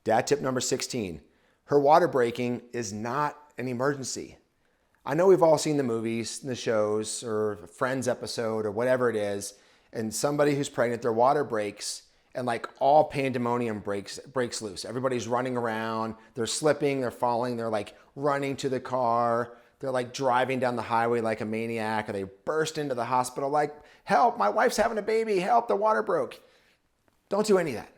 Dad tip number 16, her water breaking is not an emergency. I know we've all seen the movies, the shows, or a Friends episode, or whatever it is, and somebody who's pregnant, their water breaks, and like all pandemonium breaks loose. Everybody's running around, they're slipping, they're falling, they're like running to the car, they're like driving down the highway like a maniac, or they burst into the hospital like, help, my wife's having a baby, help, the water broke. Don't do any of that.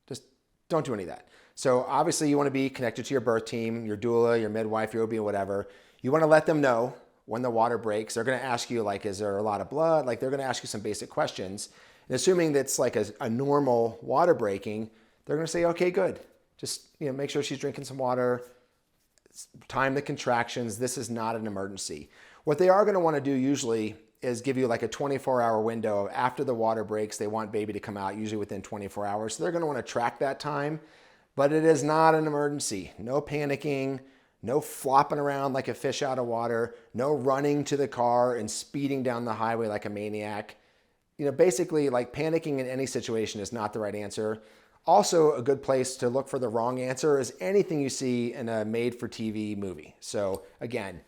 Just don't do any of that. So obviously you want to be connected to your birth team, your doula, your midwife, your OB, or whatever. You want to let them know when the water breaks. They're going to ask you, like, is there a lot of blood? Like, they're going to ask you some basic questions. And assuming that's like a normal water breaking, they're going to say, okay, good. Just, make sure she's drinking some water, time the contractions. This is not an emergency. What they are going to want to do usually is give you like a 24-hour window after the water breaks. They want baby to come out usually within 24 hours. So they're going to want to track that time, but it is not an emergency. No panicking, no flopping around like a fish out of water, no running to the car and speeding down the highway like a maniac. Basically, like, panicking in any situation is not the right answer. Also, a good place to look for the wrong answer is anything you see in a made-for-TV movie. So again,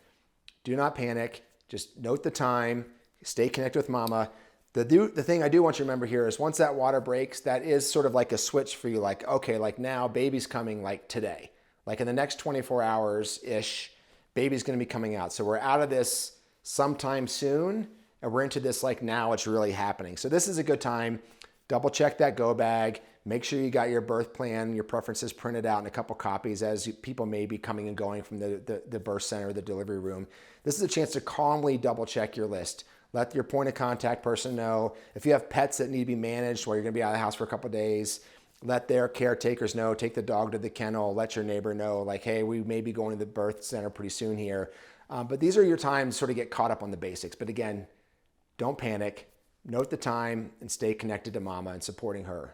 do not panic. Just note the time. Stay connected with mama. The thing I do want you to remember here is once that water breaks, that is sort of like a switch for you. Like, okay, like now baby's coming like today. Like in the next 24 hours-ish, baby's going to be coming out. So we're out of this sometime soon, and we're into this like now it's really happening. So this is a good time. Double check that go bag. Make sure you got your birth plan, your preferences printed out in a couple copies as people may be coming and going from the birth center, the delivery room. This is a chance to calmly double check your list. Let your point of contact person know. If you have pets that need to be managed where you're going to be out of the house for a couple of days, let their caretakers know. Take the dog to the kennel. Let your neighbor know, like, hey, we may be going to the birth center pretty soon here. But these are your times to sort of get caught up on the basics. But again, don't panic. Note the time and stay connected to mama and supporting her.